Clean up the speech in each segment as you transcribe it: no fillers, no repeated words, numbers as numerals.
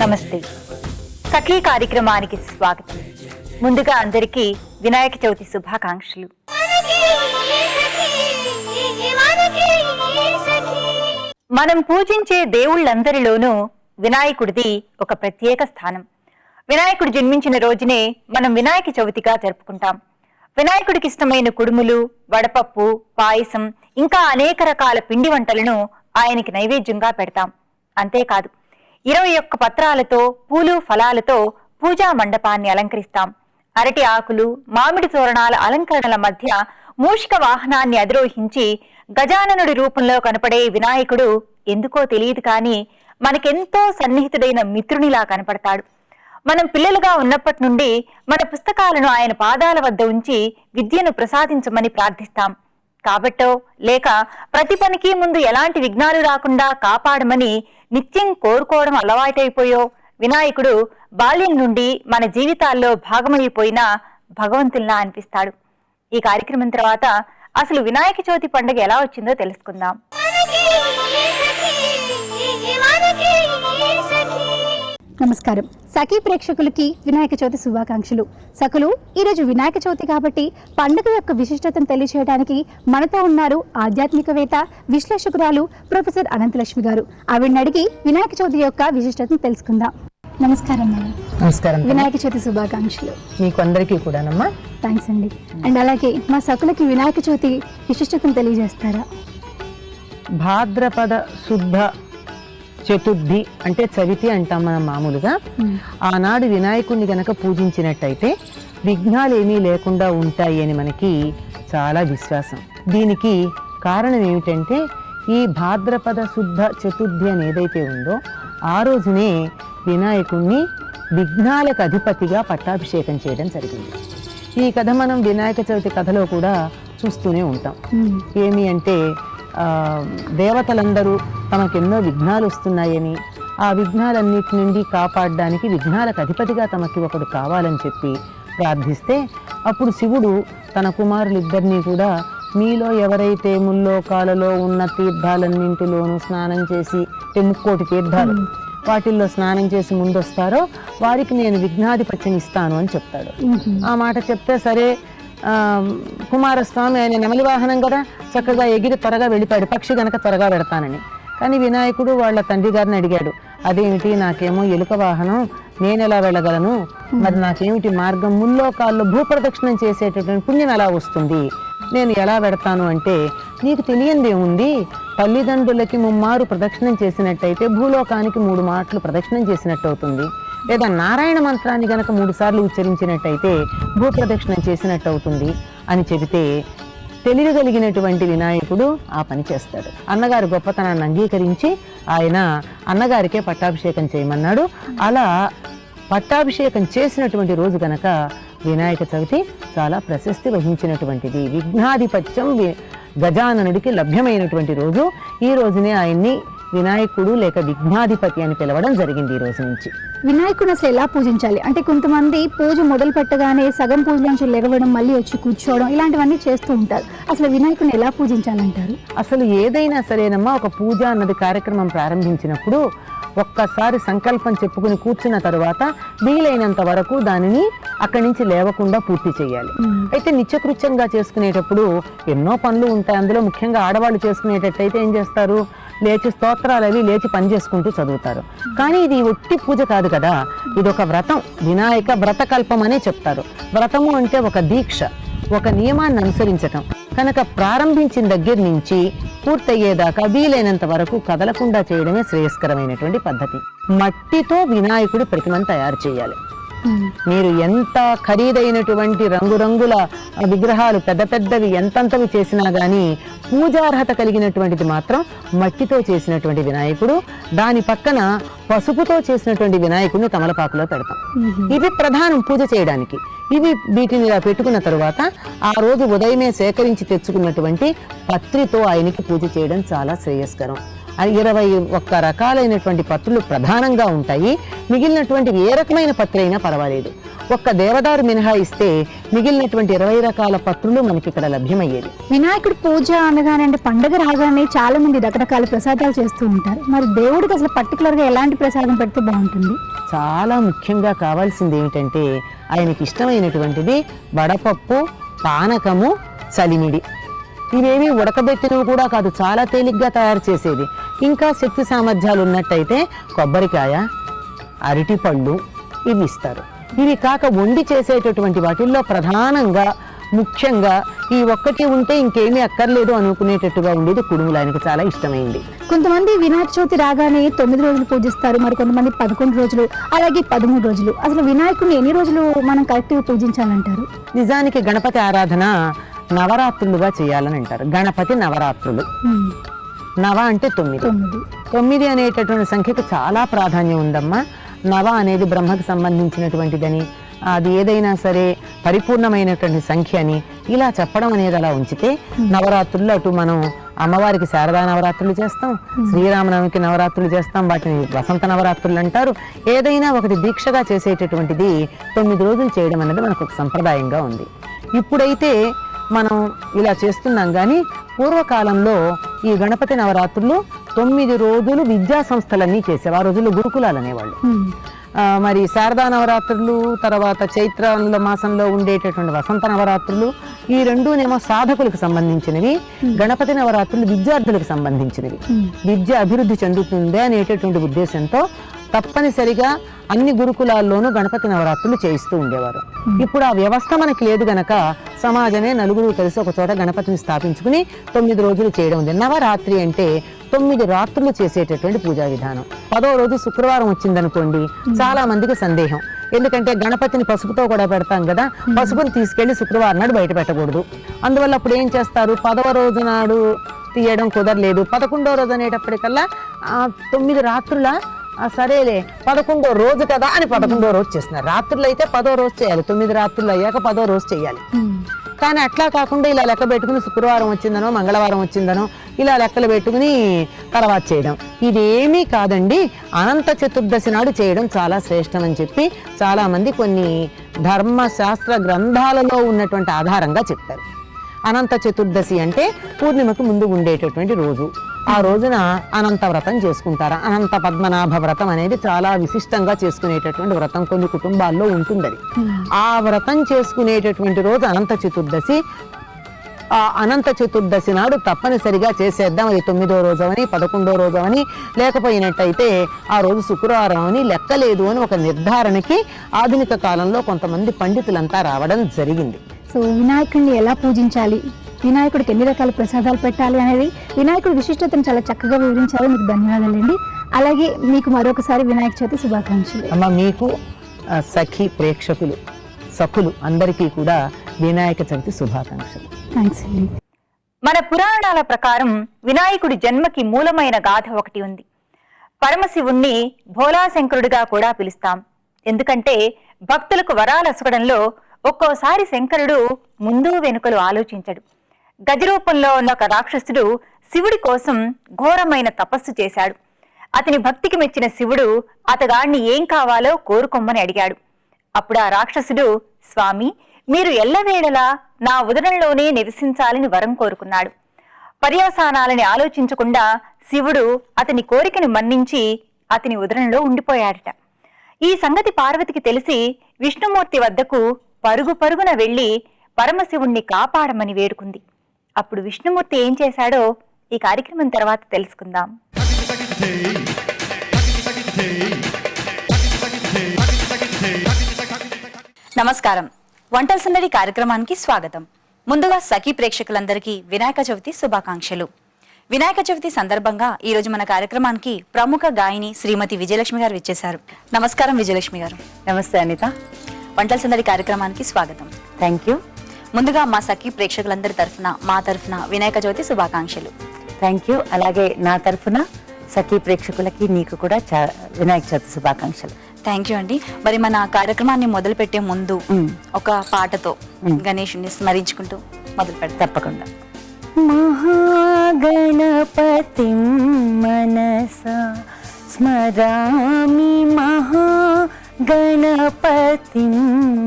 నమస్తే. సఖీ కార్యక్రమానికి స్వాగతం. ముందుగా అందరికీ వినాయక చవితి శుభాకాంక్షలు. మనం పూజించే దేవుళ్ళందరిలోనూ వినాయకుడిది ఒక ప్రత్యేక స్థానం. వినాయకుడు జన్మించిన రోజునే మనం వినాయక చవితిగా జరుపుకుంటాం. వినాయకుడికి ఇష్టమైన కుడుములు, వడపప్పు, పాయసం, ఇంకా అనేక రకాల పిండి వంటలను ఆయనకి నైవేద్యంగా పెడతాం. అంతేకాదు, 21 పత్రాలతో, పూలు, ఫలాలతో పూజా మండపాన్ని అలంకరిస్తాం. అరటి ఆకులు, మామిడి తోరణాల అలంకరణల మధ్య మూషిక వాహనాన్ని అధిరోహించి గజాననుడి రూపంలో కనపడే వినాయకుడు ఎందుకో తెలియదు కానీ మనకెంతో సన్నిహితుడైన మిత్రునిలా కనపడతాడు. మనం పిల్లలుగా ఉన్నప్పటి నుండి మన పుస్తకాలను ఆయన పాదాల వద్ద ఉంచి విద్యను ప్రసాదించమని ప్రార్థిస్తాం. కాబట్టో లేక ప్రతి పనికి ముందు ఎలాంటి విఘ్నాలు రాకుండా కాపాడమని నిత్యం కోరుకోవడం అలవాటైపోయో వినాయకుడు బాల్యం నుండి మన జీవితాల్లో భాగమైపోయిన భగవంతుల్లా అనిపిస్తాడు. ఈ కార్యక్రమం తర్వాత అసలు వినాయక చవితి పండుగ ఎలా వచ్చిందో తెలుసుకుందాం. నమస్కారం. సఖీ ప్రేక్షకులకి వినాయక చవితి శుభాకాంక్షలు. సఖులు, ఈరోజు వినాయక చవితి కాబట్టి పండుగ యొక్క విశిష్టతను తెలియచేయడానికి మనతో ఉన్నారు ఆధ్యాత్మికవేత్త, విశ్లేషకురాలు ప్రొఫెసర్ అనంతలక్ష్మి గారు. ఆవిడని అడిగి వినాయక చవితి యొక్క విశిష్టతను తెలుసుకుందాం. నమస్కారం మేడం. నమస్కారం. వినాయక చవితి శుభాకాంక్షలు మీకు అందరికీ కూడానమ్మా. థ్యాంక్స్ అండి. అండ్ అలాగే మా సఖులకి వినాయక చవితి విశిష్టతను తెలియజేస్తారా? భాద్రపద శుద్ధ చతుర్థి అంటే చవితి అంటాం మనం మామూలుగా. ఆనాడు వినాయకుడిని గనక పూజించినట్టయితే విఘ్నాలు ఏమీ లేకుండా ఉంటాయి అని మనకి చాలా విశ్వాసం. దీనికి కారణం ఏమిటంటే ఈ భాద్రపద శుద్ధ చతుర్థి అని ఏదైతే ఉందో ఆ రోజునే వినాయకుడిని విఘ్నాలకు అధిపతిగా పట్టాభిషేకం చేయడం జరిగింది. ఈ కథ మనం వినాయక చవితి కథలో కూడా చూస్తూనే ఉంటాం. ఏమి అంటే దేవతలందరూ తమకెన్నో విఘ్నాలు వస్తున్నాయని, ఆ విఘ్నాలన్నిటి నుండి కాపాడడానికి విఘ్నాలకు అధిపతిగా తమకి ఒకడు కావాలని చెప్పి ప్రార్థిస్తే అప్పుడు శివుడు తన కుమారులిద్దరినీ కూడా మీలో ఎవరైతే ముల్లోకాలలో ఉన్న తీర్థాలన్నింటిలోనూ స్నానం చేసి, ముక్కోటి తీర్థాలు వాటిల్లో స్నానం చేసి ముందొస్తారో వారికి నేను విఘ్నాధిపత్యం ఇస్తాను అని చెప్తాడు. ఆ మాట చెప్తే సరే, కుమారస్వామి ఆయన నెమలి వాహనం కదా, చక్కగా ఎగిరి త్వరగా వెళ్ళిపోయాడు, పక్షి గనక త్వరగా పెడతానని. కానీ వినాయకుడు వాళ్ళ తండ్రి గారిని అడిగాడు, అదేమిటి, నాకేమో ఎలుక వాహనం, నేను ఎలా వెళ్ళగలను, మరి నాకేమిటి మార్గం, ముల్లోకాల్లో భూప్రదక్షిణం చేసేటటువంటి పుణ్యం ఎలా వస్తుంది, నేను ఎలా పెడతాను అంటే, నీకు తెలియంది ఏముంది, తల్లిదండ్రులకి 3 మారు ప్రదక్షిణం చేసినట్టయితే భూలోకానికి 3 మాటలు ప్రదక్షిణం చేసినట్టు అవుతుంది, లేదా నారాయణ మంత్రాన్ని గనక 3 సార్లు ఉచ్చరించినట్టయితే భూప్రదక్షిణం చేసినట్టు అవుతుంది అని చెబితే తెలియగలిగినటువంటి వినాయకుడు ఆ పని చేస్తాడు. అన్నగారి గొప్పతనాన్ని అంగీకరించి ఆయన అన్నగారికే పట్టాభిషేకం చేయమన్నాడు. అలా పట్టాభిషేకం చేసినటువంటి రోజు గనక వినాయక చవితి చాలా ప్రశస్తి వహించినటువంటిది. విఘ్నాధిపత్యం గజాననుడికి లభ్యమైనటువంటి రోజు. ఈ రోజునే ఆయన్ని వినాయకుడు లేక విఘ్నాధిపతి అని పిలవడం జరిగింది. ఈ రోజు నుంచి వినాయకుడు అసలు ఎలా పూజించాలి అంటే, కొంతమంది పూజ మొదలు పెట్టగానే సగం పూజ నుంచి లెగవడం, మళ్ళీ వచ్చి కూర్చోవడం, ఇలాంటివన్నీ చేస్తూ ఉంటారు. అసలు వినాయకుడిని ఎలా పూజించాలంటారు? అసలు ఏదైనా సరేనమ్మా, ఒక పూజ అన్నది కార్యక్రమం ప్రారంభించినప్పుడు ఒక్కసారి సంకల్పం చెప్పుకుని కూర్చున్న తరువాత వీలైనంత వరకు దానిని అక్కడి నుంచి లేవకుండా పూర్తి చేయాలి. అయితే నిత్యకృత్యంగా చేసుకునేటప్పుడు ఎన్నో పనులు ఉంటాయి. అందులో ముఖ్యంగా ఆడవాళ్ళు చేసుకునేటట్టయితే ఏం చేస్తారు, లేచి స్తోత్రాలు అవి లేచి పని చేసుకుంటూ చదువుతారు. కానీ ఇది ఒట్టి పూజ కాదు కదా, ఇది ఒక వ్రతం. వినాయక వ్రతకల్పం అనే చెప్తారు. వ్రతము అంటే ఒక దీక్ష, ఒక నియమాన్ని అనుసరించటం కనుక ప్రారంభించిన దగ్గర నుంచి పూర్తయ్యేదాకా వీలైనంత వరకు కదలకుండా చేయడమే శ్రేయస్కరమైనటువంటి పద్ధతి. మట్టితో వినాయకుడి ప్రతిమను తయారు చేయాలి. మీరు ఎంత ఖరీదైనటువంటి రంగురంగుల విగ్రహాలు పెద్ద పెద్దవి ఎంతంతవి చేసినా గానీ పూజార్హత కలిగినటువంటిది మాత్రం మట్టితో చేసినటువంటి వినాయకుడు. దాని పక్కన పసుపుతో చేసినటువంటి వినాయకుడిని తమలపాకులో పెడతాం. ఇది ప్రధానం పూజ చేయడానికి. వీటిని ఇలా పెట్టుకున్న తరువాత ఆ రోజు ఉదయమే సేకరించి తెచ్చుకున్నటువంటి పత్రితో ఆయనకి పూజ చేయడం చాలా శ్రేయస్కరం. 21 రకాలైనటువంటి పత్రులు ప్రధానంగా ఉంటాయి. మిగిలినటువంటి ఏ రకమైన పత్రి అయినా పర్వాలేదు. ఒక్క దేవదారు మినహాయిస్తే మిగిలినటువంటి 20 రకాల పత్రులు మనకి ఇక్కడ లభ్యమయ్యేది. వినాయకుడి పూజ అనగానే అంటే పండుగ రాగానే చాలా మంది రకరకాల ప్రసాదాలు చేస్తూ ఉంటారు. మరి దేవుడికి అసలు పర్టికులర్గా ఎలాంటి ప్రసాదం పెడితే బాగుంటుంది? చాలా ముఖ్యంగా కావాల్సింది ఏమిటంటే ఆయనకి ఇష్టమైనటువంటిది వడపప్పు, పానకము, చలిమిడి. ఇవేవి ఉడకబెట్టినవి కూడా కాదు, చాలా తేలిగ్గా తయారు చేసేది. ఇంకా శక్తి సామర్థ్యాలు ఉన్నట్టయితే కొబ్బరికాయ, అరటిపళ్ళు ఇవి ఇస్తారు. ఇవి కాక వండి చేసేటటువంటి వాటిల్లో ప్రధానంగా ముఖ్యంగా ఈ ఒక్కటి ఉంటే ఇంకేమీ అక్కర్లేదు అనుకునేటట్టుగా ఉండేది కుడుములు. ఆయనకు చాలా ఇష్టమైంది. కొంతమంది వినాయక చవితి రాగానే 9 రోజులు పూజిస్తారు, మరి కొంతమంది 11 రోజులు, అలాగే 13 రోజులు. అసలు వినాయకుడిని ఎన్ని రోజులు మనం కరెక్ట్గా పూజించాలంటారు? నిజానికి గణపతి ఆరాధన నవరాత్రులుగా చేయాలని అంటారు. గణపతి నవరాత్రులు. నవ అంటే 9. 9 అనేటటువంటి సంఖ్యకు చాలా ప్రాధాన్యం ఉందమ్మా. నవ అనేది బ్రహ్మకు సంబంధించినటువంటిదని, అది ఏదైనా సరే పరిపూర్ణమైనటువంటి సంఖ్య అని ఇలా చెప్పడం అనేది అలా ఉంచితే, నవరాత్రులు అటు మనం అమ్మవారికి శారదా నవరాత్రులు చేస్తాం, శ్రీరామనవమికి నవరాత్రులు చేస్తాం, వాటిని వసంత నవరాత్రులు అంటారు. ఏదైనా ఒకటి దీక్షగా చేసేటటువంటిది 9 రోజులు చేయడం అనేది మనకు ఒక సంప్రదాయంగా ఉంది. ఇప్పుడైతే మనం ఇలా చేస్తున్నాం, కానీ పూర్వకాలంలో ఈ గణపతి నవరాత్రులు 9 రోజులు విద్యా సంస్థలన్నీ చేసేవి. ఆ రోజుల్లో గురుకులాలు అనేవాళ్ళు. మరి శారదా నవరాత్రులు, తర్వాత చైత్రంలో మాసంలో ఉండేటటువంటి వసంత నవరాత్రులు, ఈ రెండూనేమో సాధకులకు సంబంధించినవి. గణపతి నవరాత్రులు విద్యార్థులకు సంబంధించినవి. విద్య అభివృద్ధి చెందుతుంది అనేటటువంటి ఉద్దేశంతో తప్పనిసరిగా అన్ని గురుకులాల్లోనూ గణపతి నవరాత్రులు చేయిస్తూ ఉండేవారు. ఇప్పుడు ఆ వ్యవస్థ మనకి లేదు గనక సమాజమే నలుగురు కలిసి ఒక చోట గణపతిని స్థాపించుకుని 9 రోజులు చేయడం ఉంది. నవరాత్రి అంటే 9 రాత్రులు చేసేటటువంటి పూజా విధానం. 10వ రోజు శుక్రవారం వచ్చిందనుకోండి, చాలా మందికి సందేహం. ఎందుకంటే గణపతిని పసుపుతో కూడా పెడతాం కదా, పసుపుని తీసుకెళ్లి శుక్రవారం నాడు బయట పెట్టకూడదు. అందువల్ల అప్పుడు ఏం చేస్తారు, 10వ రోజు నాడు తీయడం కుదరలేదు, 11వ రోజు అనేటప్పటికల్లా 9 రాత్రుల సరేలే 11వ రోజు కదా అని 11వ రోజు చేస్తున్నారు. రాత్రులు అయితే 10వ రోజు చేయాలి, 9 రాత్రులు అయ్యాక 10వ రోజు చేయాలి. కానీ అట్లా కాకుండా ఇలా లెక్క పెట్టుకుని శుక్రవారం వచ్చిందనో మంగళవారం వచ్చిందనో ఇలా లెక్కలు పెట్టుకుని తర్వాత చేయడం ఇదేమీ కాదండి. అనంత చతుర్దశి నాడు చేయడం చాలా శ్రేష్టం అని చెప్పి చాలా మంది కొన్ని ధర్మశాస్త్ర గ్రంథాలలో ఉన్నటువంటి ఆధారంగా చెప్తారు. అనంత చతుర్దశి అంటే పూర్ణిమకు ముందు ఉండేటటువంటి రోజు. ఆ రోజున అనంత వ్రతం చేసుకుంటారు. అనంత పద్మనాభ వ్రతం అనేది చాలా విశిష్టంగా చేసుకునేటటువంటి వ్రతం, కొన్ని కుటుంబాల్లో ఉంటుంది. ఆ వ్రతం చేసుకునేటటువంటి రోజు అనంత చతుర్దశి. ఆ అనంత చతుర్దశి నాడు తప్పనిసరిగా చేసేద్దాం. అది 9వ రోజు అని, 11వ రోజు అని, లేకపోయినట్టయితే ఆ రోజు శుక్రవారం అని లెక్కలేదు అని ఒక నిర్ధారణకి ఆధునిక కాలంలో కొంతమంది పండితులంతా రావడం జరిగింది. సో వినాయకుడిని ఎలా పూజించాలి, వినాయకుడికి ఎన్ని రకాల ప్రసాదాలు పెట్టాలి అనేది వినాయకుడి విశిష్టతను చాలా చక్కగా వివరించారు. మీకు ధన్యవాదాలండి. అలాగే మీకు మరొకసారి వినాయక చవితి శుభాకాంక్షలు. అమ్మ, మీకు సఖి ప్రేక్షకులు సఖులు అందరికీ కూడా వినాయక చవితి శుభాకాంక్షలు. థ్యాంక్స్ అండి. మన పురాణాల ప్రకారం వినాయకుడి జన్మకి మూలమైన గాథ ఒకటి ఉంది. పరమశివుణ్ణి భోలాశంకరుడిగా కూడా పిలుస్తాం. ఎందుకంటే భక్తులకు వరాలసగడంలో ఒక్కోసారి శంకరుడు ముందు వెనుకలు ఆలోచించడు. గజరూపంలో ఉన్న ఒక రాక్షసుడు శివుడి కోసం ఘోరమైన తపస్సు చేశాడు. అతని భక్తికి మెచ్చిన శివుడు అతగాడిని ఏం కావాలో కోరుకోమని అడిగాడు. అప్పుడు ఆ రాక్షసుడు, స్వామి, మీరు ఎల్లవేళలా నా ఉదరంలోనే నివసించాలని వరం కోరుకున్నాడు. పర్యవసానాలని ఆలోచించకుండా శివుడు అతని కోరికను మన్నించి అతని ఉదరంలో ఉండిపోయాడట. ఈ సంగతి పార్వతికి తెలిసి విష్ణుమూర్తి వద్దకు పరుగు పరుగున వెళ్లి పరమశివుణ్ణి కాపాడమని వేడుకుంది. అప్పుడు విష్ణుమూర్తి ఏం చేశాడో ఈ కార్యక్రమం తర్వాత తెలుసుకుందాం. నమస్కారం. వంటల సందడి కార్యక్రమానికి స్వాగతం. ముందుగా సఖీ ప్రేక్షకులందరికీ వినాయక చవితి శుభాకాంక్షలు. వినాయక చవితి సందర్భంగా ఈ రోజు మన కార్యక్రమానికి ప్రముఖ గాయని శ్రీమతి విజయలక్ష్మి గారు విచ్చేశారు. నమస్కారం విజయలక్ష్మి గారు. నమస్తే అనిత. వంటల సందడి కార్యక్రమానికి స్వాగతం. Thank you. ముందుగా మా సఖీ ప్రేక్షకులందరి తరఫున మా తరఫున వినాయక చవితి శుభాకాంక్షలు. Thank you. అలాగే నా తరఫున సఖీ ప్రేక్షకులకి నీకు కూడా వినాయక చవితి శుభాకాంక్షలు. థ్యాంక్ యూ అండి. మరి మన కార్యక్రమాన్ని మొదలు పెట్టే ముందు ఒక పాటతో గణేశుని స్మరించుకుంటూ మొదలు పెడతాం. తప్పకుండా. మహాగణపతిం మనసా స్మరామి, మహాగణపతిం గణపతిం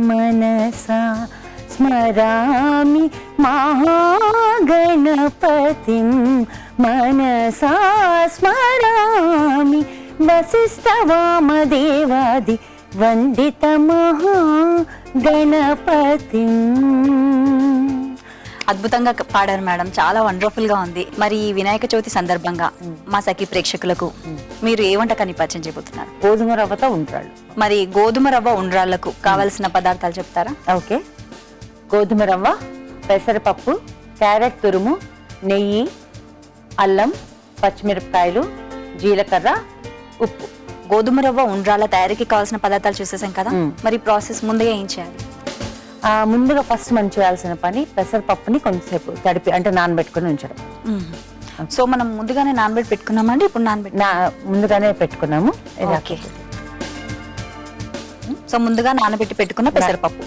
మనసా స్మరామి మహాగణపతిం మనసా స్మరామి వసిష్ఠవామదేవాది వందిత మహాగణపతిం. అద్భుతంగా పాడారు మేడం, చాలా వండర్ఫుల్ గా ఉంది. మరి ఈ వినాయక చవితి సందర్భంగా మా సఖీ ప్రేక్షకులకు మీరు ఏ వంటకాన్ని పరిచయం చేయబోతున్నారు? గోధుమ రవ్వతో ఉండ్రాళ్ళు. మరి గోధుమ రవ్వ ఉండ్రాళ్లకు కావలసిన పదార్థాలు చెప్తారా? ఓకే, గోధుమ రవ్వ, పెసరపప్పు, క్యారెట్ తురుము, నెయ్యి, అల్లం, పచ్చిమిరపకాయలు, జీలకర్ర, ఉప్పు. గోధుమ రవ్వ ఉండ్రాళ్ళ తయారీకి కావాల్సిన పదార్థాలు చూసేసాం కదా, మరి ప్రాసెస్ ముందుగా ఏం చేయాలి? ముందుగా ఫస్ట్ మనం చేయాల్సిన పని పెసరపప్పుని కొంచెంసేపు తడిపి అంటే నానబెట్టుకుని ఉంచడం. సో మనం ముందుగానే నానబెట్టి పెట్టుకున్నామండి, ఇప్పుడు ముందుగానే పెట్టుకున్నాము. ఓకే. సో ముందుగా నానబెట్టి పెట్టుకున్న పెసరపప్పు.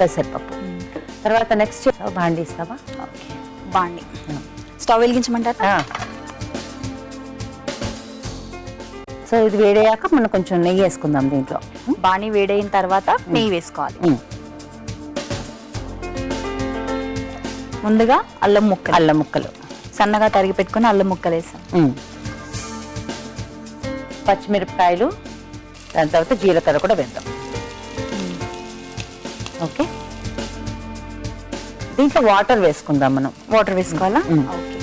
తర్వాత నెక్స్ట్ బాండి ఇస్తావా? ఓకే, బాండి. స్టవ్ వెలిగించమంటారా? సో ఇది వేడయ్యాక మనం కొంచెం నెయ్యి వేసుకుందాం దీంట్లో. బాండి వేడైన తర్వాత నెయ్యి వేసుకోవాలి. ముందుగా అల్లం ముక్కలు సన్నగా తరిగి పెట్టుకుని అల్లం ముక్కలు వేసాం. పచ్చిమిరపకాయలు, దాని తర్వాత జీలకర్ర కూడా వేద్దాం. ఓకే, దీంట్లో వాటర్ వేసుకుందాం మనం. వాటర్ వేసుకోవాలా? ఓకే.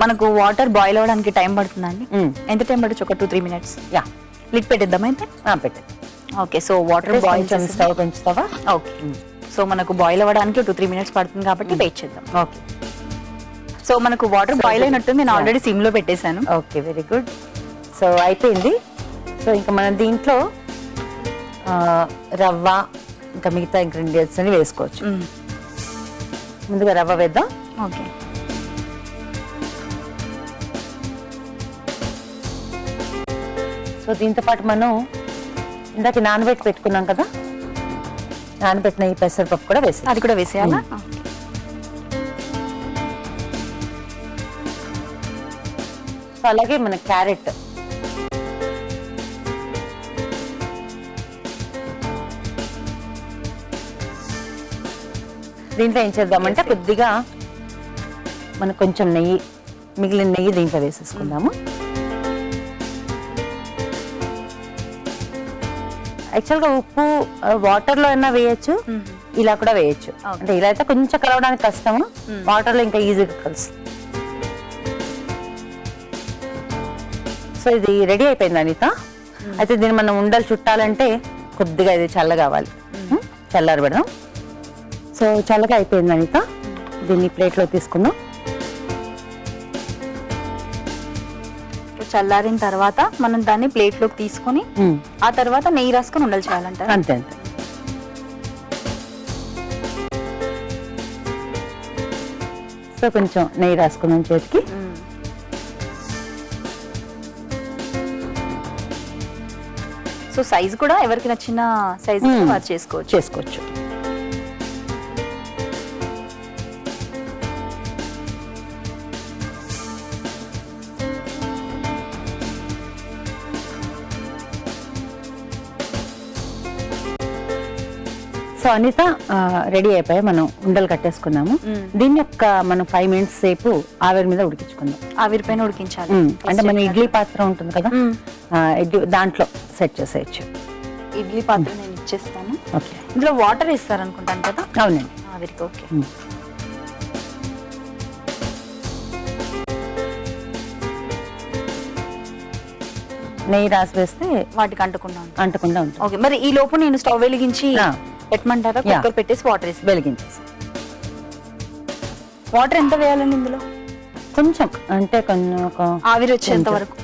మనకు వాటర్ బాయిల్ అవ్వడానికి టైం పడుతుందండి? ఎంత టైం పడచ్చు? ఒక 2-3 minutes. యా, లిడ్ పెట్టిద్దాం అయితే. పెట్టండి. Okay, so water boil stove పెంచుతావా? ఓకే. సో మనకు బాయిల్ అవ్వడానికి 2-3 minutes పడుతుంది కాబట్టి వెయిట్ చేద్దాం. ఓకే. సో మనకు వాటర్ బాయిల్ అయినట్టు నేను ఆల్రెడీ సిమ్ లో పెట్టేశాను. Okay, very good. సో అయిపోయింది. సో ఇంకా మనం దీంట్లో రవ్వ ఇంకా మిగతా ఇంగ్రీడియంట్స్ అని వేసుకోవచ్చు. ముందుగా రవ్వ వేద్దాం. ఓకే. సో దీంతో పాటు మనం ఇందాక నానబెట్టి పెట్టుకున్నాం కదా, నానబెట్టిన ఈ పెసరపప్పు కూడా వేసి అది కూడా వేసేయాలా? సో అలాగే మన క్యారెట్, దీంట్లో ఏం చేద్దామంటే కొద్దిగా మనకు కొంచెం నెయ్యి, మిగిలిన నెయ్యి దీంట్లో వేసేసుకుందాము. యాక్చువల్గా ఉప్పు వాటర్ లో అయినా వేయచ్చు, ఇలా కూడా వేయచ్చు. అంటే ఇలా అయితే కొంచెం కలవడానికి కష్టము, వాటర్ లో ఇంకా ఈజీగా కలుస్తుంది. సో ఇది రెడీ అయిపోయింది అనిత. అయితే దీన్ని మనం ఉండలు చుట్టాలంటే కొద్దిగా ఇది చల్ల కావాలి, చల్లారి పెడదాం. సో చల్లగా అయిపోయింది అనిత, దీన్ని ప్లేట్లో తీసుకుందాం. చల్లారిన తర్వాత మనం దాన్ని ప్లేట్ లోకి తీసుకొని ఆ తర్వాత నెయ్యి రాసుకొని ఉండలు చేయాలంటారు. అంతే అంతే. సో కొంచెం నెయ్యి రాసుకుందాం చేతికి. సో సైజ్ కూడా ఎవరికి నచ్చిన సైజ్ వారు చేసుకోవచ్చు. సో అనిత రెడీ అయిపోయి మనం ఉండలు కట్టేసుకున్నాము. దీన్ని ఒక మనం 5 minutes సేపు ఆవిరి మీద ఉడికించుకుందాం. ఆవిరి పైన ఉడికించాలి. అంటే మన ఇడ్లీ పాత్ర ఉంటుంది కదా, దాంట్లో సెట్ చేసేయచ్చు. ఇడ్లీ పాత్ర నేను ఇచ్చేస్తాను. ఓకే. ఇందులో వాటర్ వేస్తారు అనుకుంటాను కదా? అవునండి, ఆవిరికి. ఓకే. నెయ్యి రాసి వేస్తే వాటికి అంటకుండా ఉంటుంది. ఓకే. మరి ఈ లోపు నేను స్టవ్ వెలిగించి పెట్టమంటారా? కుక్కర్ పెట్టేసి వాటర్ వేసి వెలిగించేసి. వాటర్ ఎంత వేయాలండి ఇందులో? కొంచెం అంటే ఒక ఆవిరి వచ్చేంత వరకు,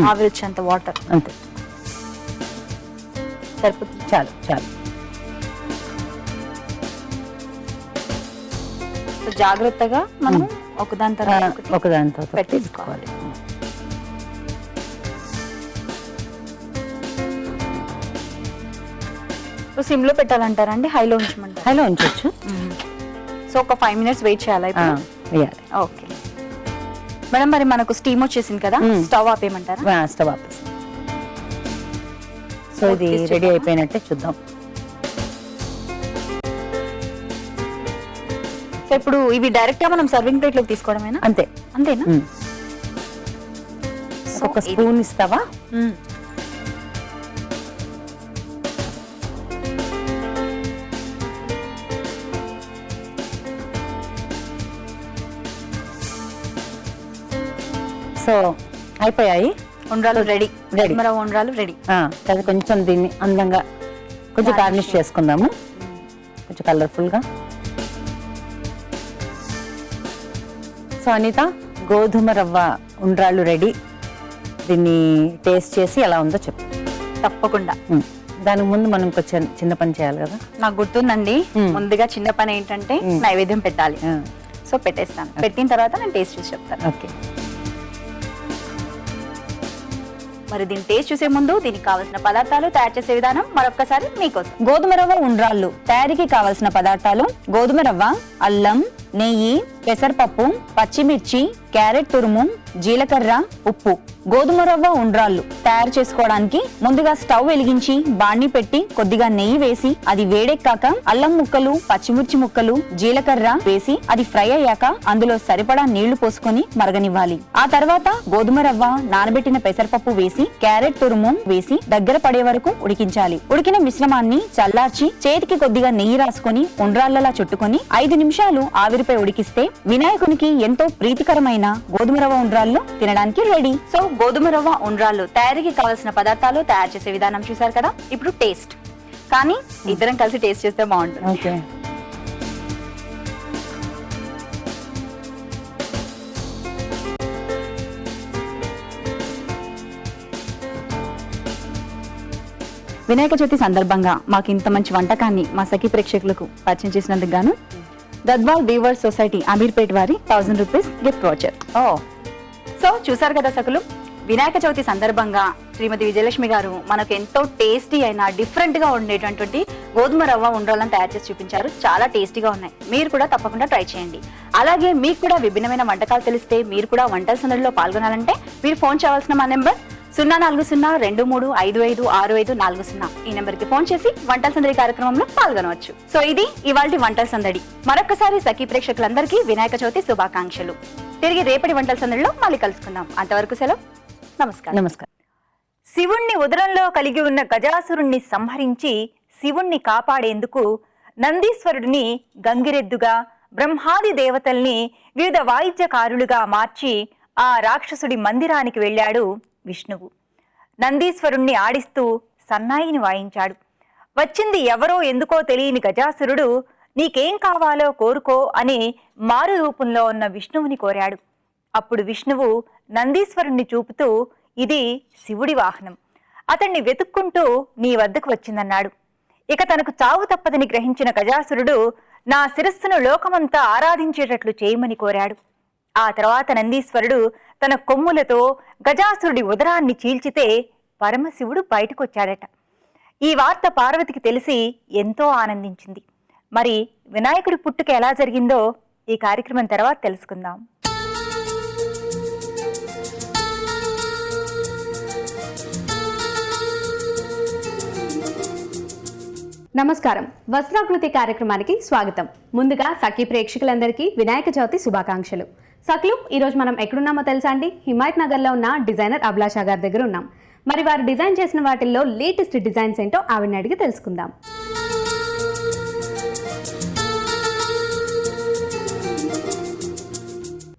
ఆవిరి వచ్చేంత వాటర్ అంతే సరిపోతుంది. చాలు. జాగ్రత్తగా మనం ఒకదాని తర్వాత పెట్టేసుకోవాలి. సిమ్ లో పెట్టాలంటారండి? హైలో ఉంచమంటారు? హైలో ఉంచవచ్చు. సో ఒక 5 minutes వెయిట్ చేయాలి. Okay madam. మరి మనకు స్టీమ్ వచ్చేసింది కదా, స్టవ్ ఆపేయమంటారా? స్టవ్ ఆపేసి. సో ఇది రెడీ అయిపోయినట్టే చూద్దాం. సో ఇప్పుడు ఇవి డైరెక్ట్ గా మనం సర్వింగ్ ప్లేట్ లోకి తీసుకోవడమేనా? అంతే. అంతేనా? ఒక స్పూన్ ఇస్తావా? సో అయిపోయాయి ఉండ్రాలు రెడీ. Ready. మన ఉండ్రాలు రెడీ. అది కొంచెం దీన్ని అందంగా కొంచెం గార్నిష్ చేసుకుందాము, కొంచెం కలర్ఫుల్ గా. సో అనిత, గోధుమ రవ్వ ఉండ్రాళ్ళు రెడీ. దీన్ని టేస్ట్ చేసి ఎలా ఉందో చెప్పు. తప్పకుండా. దానికి ముందు మనం కొంచెం చిన్న పని చేయాలి కదా. నాకు గుర్తుందండి, ముందుగా చిన్న పని ఏంటంటే నైవేద్యం పెట్టాలి. సో పెట్టేస్తాను. పెట్టిన తర్వాత నేను టేస్ట్ చూసి చెప్తాను. ఓకే. మరి దీని టేస్ట్ చూసే ముందు దీనికి కావాల్సిన పదార్థాలు, తయారు చేసే విధానం మరొకసారి మీకోసం. గోధుమ రవ్వ ఉండ్రాళ్ళు తయారీకి కావలసిన పదార్థాలు: గోధుమ రవ్వ, అల్లం, నెయ్యి, పెసరపప్పు, పచ్చిమిర్చి, క్యారెట్ తురుము, జీలకర్ర, ఉప్పు. గోధుమ రవ్వ ఉండ్రాళ్ళు తయారు చేసుకోవడానికి ముందుగా స్టవ్ వెలిగించి బాండి పెట్టి కొద్దిగా నెయ్యి వేసి అది వేడెక్కాక అల్లం ముక్కలు, పచ్చిమిర్చి ముక్కలు, జీలకర్ర వేసి అది ఫ్రై అయ్యాక అందులో సరిపడా నీళ్లు పోసుకొని మరగనివ్వాలి. ఆ తర్వాత గోధుమ రవ్వ, నానబెట్టిన పెసరపప్పు వేసి క్యారెట్ తురుము వేసి దగ్గర పడే వరకు ఉడికించాలి. ఉడికిన మిశ్రమాన్ని చల్లార్చి చేతికి కొద్దిగా నెయ్యి రాసుకొని ఉండ్రాళ్ళలా చుట్టుకొని 5 నిమిషాలు ఆవిరిపై ఉడికిస్తే వినాయకునికి ఎంతో ప్రీతికరమైన గోధుమ రవ్వ ఉండ్రాళ్ళు తినడానికి రెడీ. సో గోధుమ రవ్వ ఉండ్రాళ్ళు తయారీకి కావాల్సిన పదార్థాలు, తయారు చేసే విధానం చూసారు కదా. ఇప్పుడు టేస్ట్. కానీ ఇద్దరం కలిసి టేస్ట్ చేస్తే బాగుంటుంది. ఓకే. వినాయక చవితి సందర్భంగా మాకు ఇంత మంచి వంటకాన్ని మా సఖీ ప్రేక్షకులకు పరిచయం చేసినందుకు గాను గద్వాల్ వీవర్స్ సొసైటీ అమీర్పేట్ వారి 1000 రూపీస్ గిఫ్ట్ వాచర్. సో చూసారు కదా సకులు, వినాయక చవితి సందర్భంగా శ్రీమతి విజయలక్ష్మి గారు మనకు ఎంతో టేస్టీ అయిన డిఫరెంట్ గా ఉండేటటువంటి గోధుమ రవ్వ ఉండ్రాళ్ళను తయారు చేసి చూపించారు. చాలా టేస్టీగా ఉన్నాయి. మీరు కూడా తప్పకుండా ట్రై చేయండి. అలాగే మీకు కూడా విభిన్నమైన వంటకాలు తెలిస్తే మీరు కూడా వంటల సందడిలో పాల్గొనాలంటే మీరు ఫోన్ చేయవలసిన మా నెంబర్ 04023556540. ఈ నెంబర్ కి ఫోన్ చేసి వంటల సందడి కార్యక్రమంలో పాల్గొనవచ్చు. సో ఇది ఇవాల్టి వంటల సందడి. మరొకసారి సఖీ ప్రేక్షకులందరికీ వినాయక చవితి శుభాకాంక్షలు. తిరిగి రేపటి వంటల సందడిలో మళ్ళీ కలుసుకుందాం. అంతవరకు సెలవు. నమస్కారం. నమస్కారం. శివుణ్ణి ఉదరంలో కలిగి ఉన్న గజాసురుణ్ణి సంహరించి శివుణ్ణి కాపాడేందుకు నందీశ్వరుడిని గంగిరెద్దుగా, బ్రహ్మాది దేవతల్ని వివిధ వాయిద్యకారులుగా మార్చి ఆ రాక్షసుడి మందిరానికి వెళ్ళాడు విష్ణువు. నందీశ్వరుణ్ణి ఆడిస్తూ సన్నాయిని వాయించాడు. వచ్చింది ఎవరో ఎందుకో తెలియని గజాసురుడు నీకేం కావాలో కోరుకో అని మారు రూపంలో ఉన్న విష్ణువుని కోరాడు. అప్పుడు విష్ణువు నందీశ్వరుణ్ణి చూపుతూ ఇది శివుడి వాహనం, అతన్ని వెతుక్కుంటూ నీ వద్దకు వచ్చిందన్నాడు. ఇక తనకు చావు తప్పదని గ్రహించిన గజాసురుడు నా శిరస్సును లోకమంతా ఆరాధించేటట్లు చేయమని కోరాడు. ఆ తర్వాత నందీశ్వరుడు తన కొమ్ములతో గజాసురుడి ఉదరాన్ని చీల్చితే పరమశివుడు బయటకొచ్చాడట. ఈ వార్త పార్వతికి తెలిసి ఎంతో ఆనందించింది. మరి వినాయకుడి పుట్టుక ఎలా జరిగిందో ఈ కార్యక్రమం తర్వాత తెలుసుకుందాం. నమస్కారం. వస్త్రాకృతి కార్యక్రమానికి స్వాగతం. ముందుగా సఖీ ప్రేక్షకులందరికీ వినాయక చవితి శుభాకాంక్షలు. సఖులు, ఈరోజు మనం ఎక్కడున్నామో తెలుసా అండి? హిమాయత్ నగర్లో ఉన్న డిజైనర్ అభిలాష గారి దగ్గర ఉన్నాం. మరి వారు డిజైన్ చేసిన వాటిల్లో లేటెస్ట్ డిజైన్స్ ఏంటో ఆవిడని అడిగి తెలుసుకుందాం.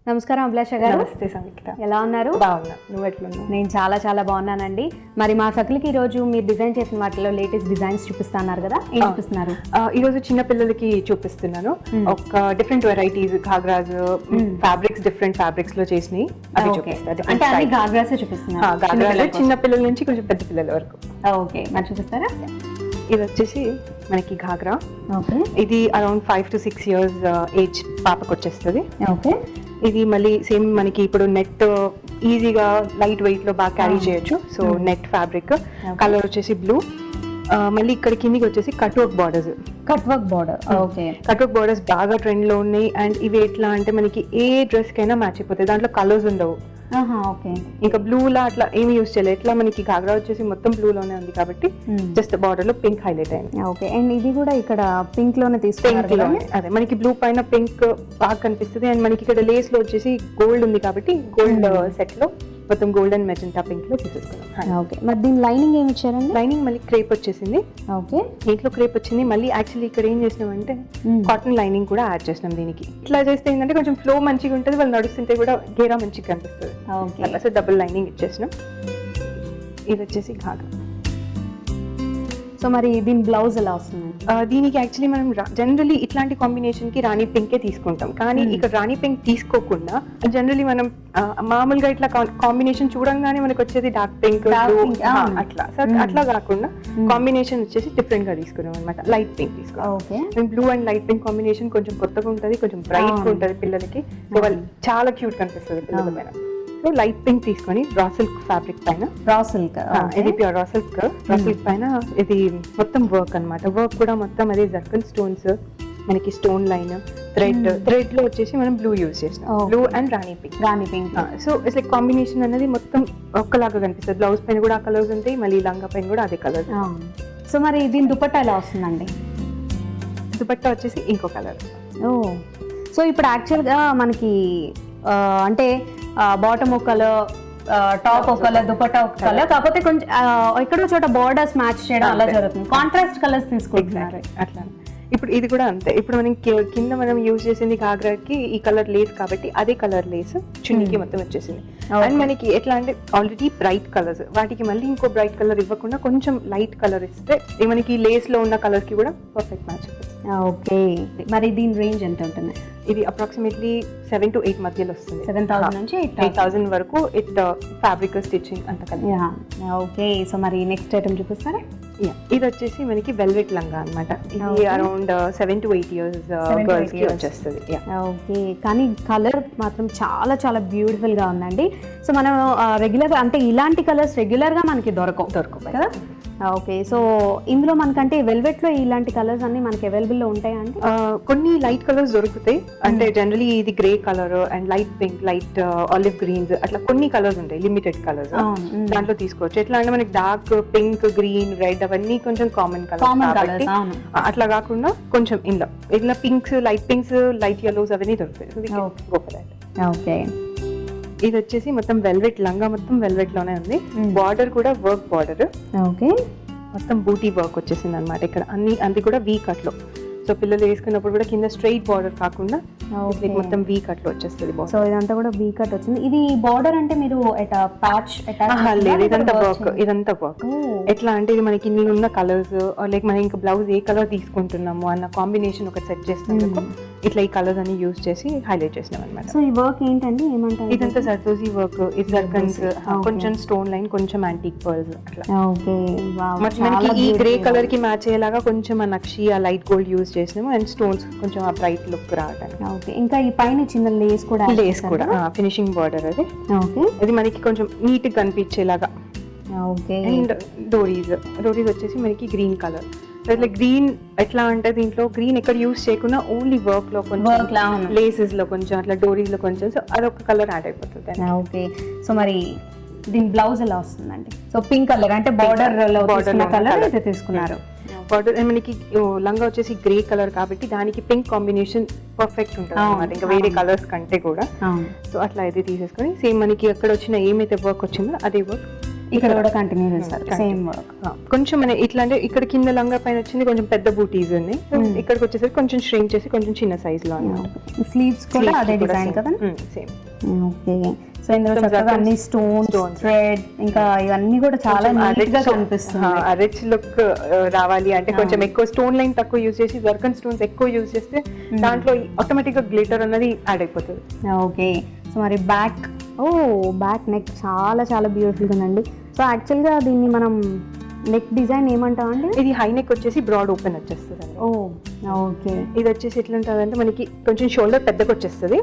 నమస్కారం అభిలాష గారు. నమస్తే సంయుక్త. ఎలా ఉన్నారు? బాగున్నా. నువ్వు ఎట్లున్నావు? నేను చాలా చాలా బాగున్నానండి. మరి మా సఖులకి ఈ రోజు మీరు డిజైన్ చేసిన వాటిలో లేటెస్ట్ డిజైన్స్ చూపిస్తున్నారు కదా, ఏం చూపిస్తున్నారు? ఈ రోజు చిన్న పిల్లలకి చూపిస్తున్నాను. ఒక different varieties ghagras, fabrics, different fabrics లో చేసినాయి అవి చూపిస్తారు. అంటే అన్ని ఘాగ్రాసే చూపిస్తున్నారు? ఘాగ్రాస్ చిన్న పిల్లల నుంచి కొంచెం పెద్ద పిల్లల వరకు. ఓకే, మరి చూపిస్తారా? ఇది వచ్చేసి మనకి ఘాగ్రా. ఓకే, ఇది అరౌండ్ 5 to 6 years ఏజ్ పాపకు వచ్చేస్తుంది. ఓకే. ఇది మళ్ళీ సేమ్ మనకి ఇప్పుడు నెట్ ఈజీగా లైట్ వెయిట్ లో బాగా క్యారీ చేయొచ్చు. సో నెట్ ఫ్యాబ్రిక్, కలర్ వచ్చేసి బ్లూ. మళ్ళీ ఇక్కడ కిందికి వచ్చేసి cut work borders. Cut work border. Okay. Cut work borders బాగా ట్రెండ్ లో ఉన్నాయి. అండ్ ఇవి ఎట్లా అంటే మనకి ఏ డ్రెస్ కైనా మ్యాచ్ అయిపోతాయి. దాంట్లో కలర్స్ ఉండవు. ఓకే. ఇంకా బ్లూ లా అట్లా ఏమి యూస్ చేయలేదు. ఎట్లా మనకి ఘాగ్రా వచ్చేసి మొత్తం బ్లూ లోనే ఉంది కాబట్టి జస్ట్ బార్డర్ లో పింక్ హైలైట్ అయింది. ఓకే. అండ్ ఇది కూడా ఇక్కడ పింక్ లోనే తీసుకున్నారు పింక్ కదా? లోనే అదే మనకి బ్లూ పైన పింక్ బాగా కనిపిస్తుంది. అండ్ మనకి ఇక్కడ లేస్ లో వచ్చేసి గోల్డ్ ఉంది కాబట్టి గోల్డ్ సెట్ లో మొత్తం గోల్డ్ అండ్ మెజెంటా పింక్ లో తీసేసుకున్నాం. ఓకే. మరి దీని లైనింగ్ ఏమి ఇచ్చారండి? లైనింగ్ మళ్ళీ క్రేప్ వచ్చేసింది. ఓకే. దీంట్లో క్రేప్ వచ్చింది. మళ్ళీ యాక్చువల్లీ ఇక్కడ ఏం చేసినామంటే కాటన్ లైనింగ్ కూడా యాడ్ చేసినాం దీనికి. ఇట్లా చేస్తే ఏంటంటే కొంచెం ఫ్లో మంచిగా ఉంటుంది, వాళ్ళు నడుస్తుంటే కూడా గేరా మంచిగా కనిపిస్తుంది. ఓకే. అలా సో డబుల్ లైనింగ్ ఇచ్చేసినాం. ఇది వచ్చేసి ఘాగ్రా. సో మరి దీని బ్లౌజ్ ఎలా వస్తుంది? దీనికి యాక్చువల్లీ మనం జనరలీ ఇట్లాంటి కాంబినేషన్ కి రాణి పింకే తీసుకుంటాం, కానీ ఇక్కడ రాణి పింక్ తీసుకోకుండా జనరలీ మనం మామూలుగా ఇట్లా కాంబినేషన్ చూడంగానే మనకు వచ్చేది డార్క్ పింక్ అట్లా. సో అట్లా కాకుండా కాంబినేషన్ వచ్చేసి డిఫరెంట్ గా తీసుకున్నాం అనమాట. లైట్ పింక్ తీసుకున్నాం. Okay. Blue and light pink combination కొంచెం కొత్తగా ఉంటుంది, కొంచెం బ్రైట్ గా ఉంటుంది పిల్లలకి. సో వాళ్ళు చాలా క్యూట్ కనిపిస్తుంది పిల్లల పైన. సో లైట్ పింక్ తీసుకొని రా సిల్క్ ఫ్యాబ్రిక్ పైన, రా సిల్క్, ఇది pure raw silk. Raw silk పైన ఇది మొత్తం వర్క్ అన్నమాట. వర్క్ కూడా మొత్తం అదే జర్కన్ స్టోన్స్, మనకి స్టోన్ లైన్, థ్రెడ్ లో వచ్చేసి మనం బ్లూ యూజ్ చేసినాం. Blue and Rani pink. So it's like combination అనేది మొత్తం ఒక్కలాగా కనిపిస్తుంది. బ్లౌజ్ పైన కూడా ఆ కలర్స్ ఉంటాయి, మళ్ళీ లంగా పైన కూడా అదే కలర్. సో మరి దీని దుపట్టా ఎలా వస్తుందండి? దుపట్టా వచ్చేసి ఇంకో కలర్. సో ఇప్పుడు యాక్చువల్గా మనకి అంటే బాటమ్ ఒక కలర్, టాప్ ఒక కలర్, దుపట్టా ఒక కలర్, కాకపోతే కొంచెం ఎక్కడో చోట బార్డర్స్ మ్యాచ్ చేయడం అలా జరుగుతుంది. కాంట్రాస్ట్ కలర్స్ తీసుకుంటున్నారు అట్లా. ఇప్పుడు ఇది కూడా అంతే. ఇప్పుడు మనం కింద మనం యూజ్ చేసింది ఘాగ్రాకి ఈ కలర్ లేస్ కాబట్టి అదే కలర్ లేస్ చున్నీకి మొత్తం వచ్చేసింది. అండ్ మనకి ఎట్లా అంటే ఆల్రెడీ బ్రైట్ కలర్స్, వాటికి మళ్ళీ ఇంకో బ్రైట్ కలర్ ఇవ్వకుండా కొంచెం లైట్ కలర్ ఇస్తే మనకి లేస్ లో ఉన్న కలర్ కి కూడా పర్ఫెక్ట్ మ్యాచ్ అవుతుంది. ఓకే. మరి దీని రేంజ్ ఎంత ఉంటుంది? ఇది అప్రాక్సిమేట్లీ 7 to 8 మధ్యలో వస్తుంది. 7,000 నుంచి 8,000 వరకు ఇట్ ఫ్యాబ్రిక్ స్టిచ్చింగ్ అంత కలిపి. ఓకే. సో మరి నెక్స్ట్ ఐటమ్ చూపిస్తారా? ఇది వచ్చేసి మనకి వెల్వెట్ లంగా అన్నమాట. ఇది అరౌండ్ 7 to 8 years గర్ల్స్ కి వచ్చేస్తుంది. ఓకే. కానీ కలర్ మాత్రం చాలా చాలా బ్యూటిఫుల్ గా ఉందండి. సో మనం రెగ్యులర్ అంటే ఇలాంటి కలర్స్ రెగ్యులర్ గా మనకి దొరకవు కదా? ఓకే. సో ఇందులో మనకంటే వెల్వెట్ లో ఇలాంటి కలర్స్ అన్ని మనకి అవైలబుల్ లో ఉంటాయా అండి? కొన్ని లైట్ కలర్స్ దొరుకుతాయి. అంటే జనరలీ ఇది grey colour and light pink, light olive greens, అట్లా కొన్ని కలర్స్ ఉంటాయి, లిమిటెడ్ కలర్స్. దాంట్లో తీసుకోవచ్చు. ఎట్లా అంటే మనకి డార్క్ పింక్, గ్రీన్, రెడ్ అవన్నీ కొంచెం కామన్ కలర్స్. అట్లా కాకుండా కొంచెం ఇలా pinks, light pinks, light yellows అవన్నీ దొరుకుతాయి. ఓకే. ఇది వచ్చేసి మొత్తం వెల్వెట్ లంగా, మొత్తం వెల్వెట్ లోనే ఉంది. బార్డర్ కూడా వర్క్ బార్డర్. ఓకే. మొత్తం బూటీ వర్క్ వచ్చేసింది అనమాట ఇక్కడ అన్ని. అది కూడా వీ కట్ లో. సో పిల్లలు వేసుకున్నప్పుడు కూడా కింద స్ట్రైట్ బార్డర్ కాకుండా మొత్తం వీ కట్ లో వచ్చేస్తుంది. సో ఇదంతా కూడా వీ కట్ వచ్చింది. ఇది బార్డర్ అంటే మీరు ప్యాచ్ లేదు, ఇదంతా వర్క్. ఎట్లా అంటే ఇది మనకి ఇన్ని ఉన్న కలర్స్ లైక్ మనం ఇంకా బ్లౌజ్ ఏ కలర్ తీసుకుంటున్నాము అన్న కాంబినేషన్ ఒకటి సెట్ చేస్తాము. ఇట్లా ఈ కలర్స్ అన్ని యూజ్ చేసి హైలైట్ చేసినాం అనమాట. సో ఈ వర్క్ ఏంటండి, ఏమంటారు? ఇదంతా జర్దోజీ వర్క్, ఇది జర్కన్స్, కొంచెం స్టోన్ లైన్, కొంచెం యాంటిక్ పర్ల్స్ అట్లా. ఓకే. మనకి ఈ గ్రే కలర్ కి మ్యాచ్ అయ్యేలాగా కొంచెం ఆ నక్షి, ఆ లైట్ గోల్డ్ యూజ్ చేసినాము. అండ్ స్టోన్స్ కొంచెం ఆ బ్రైట్ లుక్ రావడానికి. ఓకే. ఇంకా ఈ పైన చిన్న లేస్ కూడా ఫినిషింగ్ బార్డర్ అది. ఓకే. ఇది మనకి కొంచెం నీట్ గా కనిపించేలాగా. ఓకే. అండ్ డోరీస్ వచ్చేసి మనకి గ్రీన్ కలర్. ఇట్లా గ్రీన్ ఎట్లా అంటే దీంట్లో గ్రీన్ ఎక్కడ యూస్ చేయకుండా ఓన్లీ వర్క్ లో కొంచెం, లేసెస్ లో కొంచెం, అట్లా డోరీస్ లో కొంచెం, సో అదొక కలర్ యాడ్ అయిపోతుంది. ఓకే. సో మరి దీని బ్లౌజ్ ఎలా వస్తుందండి? సో పింక్ కలర్ అంటే బార్డర్ కలర్ అయితే తీసుకున్నారు. బార్డర్ మనకి లంగా వచ్చేసి గ్రే కలర్ కాబట్టి దానికి పింక్ కాంబినేషన్ పర్ఫెక్ట్ ఉంటుంది అన్నమాట, ఇంకా వేరే కలర్స్ కంటే కూడా. సో అట్లా అయితే తీసేసుకొని సేమ్ మనకి అక్కడ వచ్చిన ఏమైతే వర్క్ వచ్చిందో అదే వర్క్ ఇక్కడ కూడా కంటిన్యూ చేస్తారు. Same work. కొంచెం మన ఇట్లా అంటే ఇక్కడ కింద లంగా పైన వచ్చింది కొంచెం పెద్ద బూటీస్ ఉన్నాయి. ఇక్కడికి వచ్చేసరికి కొంచెం ష్రింక్ చేసి కొంచెం చిన్న సైజ్ లో. స్లీవ్స్ కూడా అదే డిజైన్ కదా? సేమ్. ఓకే. సో ఇందులో చక్కగా అన్ని స్టోన్, థ్రెడ్, ఇంకా ఇవన్నీ కూడా చాలా నీట్ గా కనిపిస్తుంది. రిచ్ లుక్ రావాలి అంటే కొంచెం ఎక్కువ స్టోన్ లైన్ తక్కువ యూజ్ చేసి జర్కన్ స్టోన్స్ ఎక్కువ యూజ్ చేస్తే దాంట్లో ఆటోమేటిక్ గా గ్లిటర్ అన్నది యాడ్ అయిపోతుంది. ఓకే. సో మరి బ్యాక్ నెక్ చాలా చాలా బ్యూటిఫుల్ ఉందండి. సో యాక్చువల్గా దీన్ని మనం నెక్ డిజైన్ ఏమంటామండి? ఇది హై నెక్ వచ్చేసి బ్రాడ్ ఓపెన్ వచ్చేస్తుంది. ఓకే. ఇది వచ్చేసి ఎట్లా ఉంటుంది అంటే మనకి కొంచెం షోల్డర్ పెద్దగా వచ్చేస్తుంది.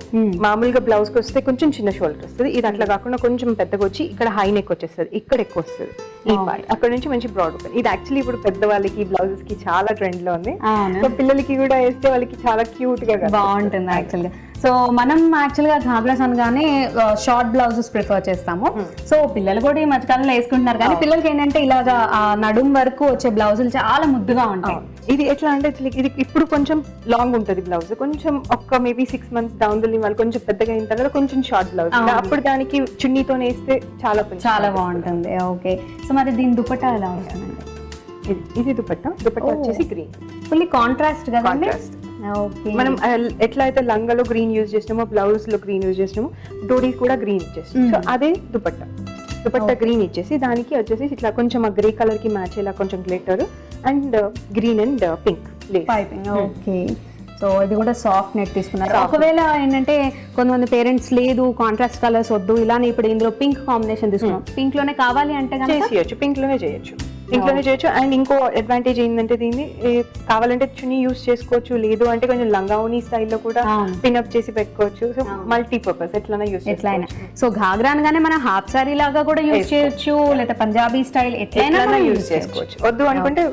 మామూలుగా బ్లౌజ్ కి వస్తే కొంచెం చిన్న షోల్డర్ వస్తుంది. ఇది అట్లా కాకుండా కొంచెం పెద్దగా వచ్చి ఇక్కడ హై నెక్ వచ్చేస్తుంది, ఇక్కడ ఎక్కువ వస్తుంది ఈ పార్ట్. అక్కడ నుంచి మంచి బ్రాడ్ ఓపెన్. ఇది యాక్చువల్లీ ఇప్పుడు పెద్ద వాళ్ళకి బ్లౌజెస్ కి చాలా ట్రెండ్ లో ఉంది. సో పిల్లలకి కూడా వేస్తే వాళ్ళకి చాలా క్యూట్ గా బాగుంటుంది యాక్చువల్గా. సో మనం యాక్చువల్గా ఘాగ్రాస్ అనగానే షార్ట్ బ్లౌజెస్ ప్రిఫర్ చేస్తాము. సో పిల్లలు కూడా ఈ మధ్యకాలంలో వేసుకుంటున్నారు, కానీ పిల్లలకి ఏంటంటే ఇలాగా నడుం వరకు వచ్చే బ్లౌజులు చాలా ముద్దుగా ఉంటాయి. ఇది ఎట్లా అంటే ఇది ఇప్పుడు కొంచెం లాంగ్ ఉంటుంది బ్లౌజ్, కొంచెం ఒక్క మేబీ 6 months డౌన్ ది వాళ్ళు కొంచెం పెద్దగా అయిన తర్వాత కొంచెం షార్ట్ బ్లౌజ్, అప్పుడు దానికి చున్నీతో వేస్తే చాలా బాగుంటుంది. ఓకే, సో మరి దీని దుపట్టా ఎలా ఉంటుందండి? ఇది దుపట్టా వచ్చేసి గ్రీన్, ఫుల్లీ కాంట్రాస్ట్ కదా? కాంట్రాస్ట్. మనం ఎట్లా అయితే లంగాలో గ్రీన్ యూజ్ చేసినామో, బ్లౌజ్ లో గ్రీన్ యూజ్ చేసినామో, డోరీ కూడా గ్రీన్ ఇచ్చేస్తాం. సో అదే దుపట్టా గ్రీన్ ఇచ్చేసి దానికి వచ్చేసి ఇట్లా కొంచెం ఆ గ్రే కలర్ కి మ్యాచ్ అయ్యేలా కొంచెం glitter and green and pink piping. Okay, so ఇది కూడా సాఫ్ట్ నెట్ తీసుకున్నారు. ఒకవేళ ఏంటంటే కొంతమంది పేరెంట్స్ లేదు కాంట్రాస్ట్ కలర్స్ వద్దు, ఇలానే ఇప్పుడు ఇందులో పింక్ కాంబినేషన్ తీసుకున్నాం, పింక్ లోనే కావాలి అంటే చేయొచ్చు, పింక్ లోనే చేయొచ్చు. అండ్ ఇంకో అడ్వాంటేజ్ ఏంటంటే దీన్ని కావాలంటే చున్నీ యూస్ చేసుకోవచ్చు, లేదు అంటే కొంచెం లంగావోని స్టైల్లో కూడా పిన్అప్ చేసి పెట్టుకోవచ్చు. సో మల్టీపర్పస్ ఎట్లైనా యూస్ ఎట్లయినా. సో ఘాగ్రా అనగానే మనం హాఫ్ సారీ లాగా కూడా యూస్ చేయొచ్చు, లేదా పంజాబీ స్టైల్ ఎట్లయినా యూస్ చేసుకోవచ్చు. వద్దు అనుకుంటే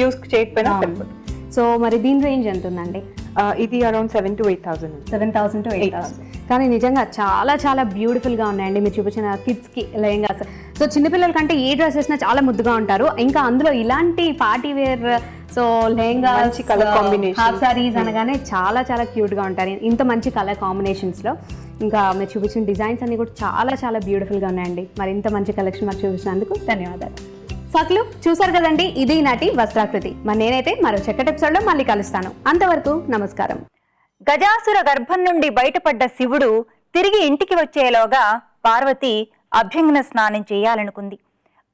యూస్ చేయకపోయినా సరిపోతుంది. సో మరి దీని రేంజ్ ఎంత ఉందండి? ఇది అరౌండ్ 7,000 to 8,000. 7,000 to 8,000. కానీ నిజంగా చాలా చాలా బ్యూటిఫుల్ గా ఉన్నాయండి మీరు చూపించిన కిడ్స్ కి లెహంగాస్. సో చిన్నపిల్లల కంటే ఏ డ్రెస్ వేసినా చాలా ముద్దుగా ఉంటారు, ఇంకా అందులో ఇలాంటి party wear so lehengas, colour combination, half saris అనగానే చాలా చాలా క్యూట్ గా ఉంటారు ఇంత మంచి కలర్ కాంబినేషన్స్ లో. ఇంకా మీరు చూపించిన డిజైన్స్ అన్ని కూడా చాలా చాలా బ్యూటిఫుల్ గా ఉన్నాయండి. మరి ఇంత మంచి కలెక్షన్ మాకు చూపించినందుకు ధన్యవాదాలు. సకులు చూసారు కదండి, ఇది నాటి వస్త్రాకృతి. మరి నేనైతే మరో చక్కటి ఎపిసోడ్ లో మళ్ళీ కలుస్తాను. అంతవరకు నమస్కారం. గజాసుర గర్భం నుండి బయటపడ్డ శివుడు తిరిగి ఇంటికి వచ్చేలోగా పార్వతి అభ్యంగన స్నానం చేయాలనుకుంది.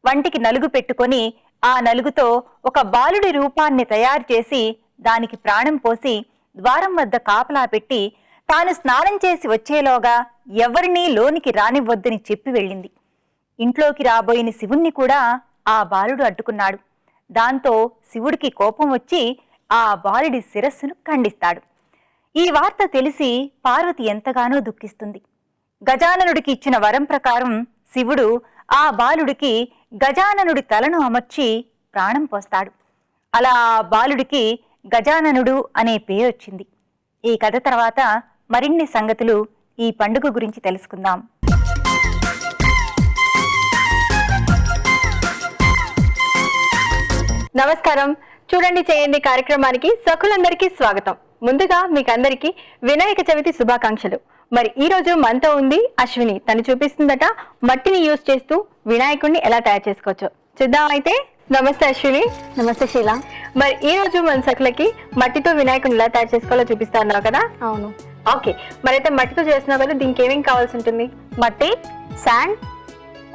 వంటికి నలుగు పెట్టుకొని ఆ నలుగుతో ఒక బాలుడి రూపాన్ని తయారు చేసి దానికి ప్రాణం పోసి ద్వారం వద్ద కాపలా పెట్టి తాను స్నానం చేసి వచ్చేలోగా ఎవరినీ లోనికి రానివ్వద్దని చెప్పి వెళ్ళింది. ఇంట్లోకి రాబోయిన శివుణ్ణి కూడా ఆ బాలుడు అడ్డుకున్నాడు. దాంతో శివుడికి కోపం వచ్చి ఆ బాలుడి శిరస్సును ఖండిస్తాడు. ఈ వార్త తెలిసి పార్వతి ఎంతగానో దుఃఖిస్తుంది. గజాననుడికి ఇచ్చిన వరం ప్రకారం శివుడు ఆ బాలుడికి గజాననుడి తలను అమర్చి ప్రాణం పోస్తాడు. అలా ఆ బాలుడికి గజాననుడు అనే పేరు వచ్చింది. ఈ కథ తర్వాత మరిన్ని సంగతులు ఈ పండుగ గురించి తెలుసుకుందాం. నమస్కారం. చూడండి చేయండి కార్యక్రమానికి సకులందరికీ స్వాగతం. ముందుగా మీకందరికీ వినాయక చవితి శుభాకాంక్షలు. మరి ఈ రోజు మనతో ఉంది అశ్విని. తను చూపిస్తుందట మట్టిని యూజ్ చేస్తూ వినాయకుడిని ఎలా తయారు చేసుకోవచ్చు. చూద్దాం అయితే. నమస్తే అశ్విని. నమస్తే శీల. మరి ఈ రోజు మన సకులకి మట్టితో వినాయకుడిని ఎలా తయారు చేసుకోవాలో చూపిస్తా ఉన్నావు కదా? అవును. ఓకే, మరి అయితే మట్టితో చేస్తున్నావు కదా, దీనికి ఏమేమి కావాల్సి ఉంటుంది? మట్టి, శాండ్,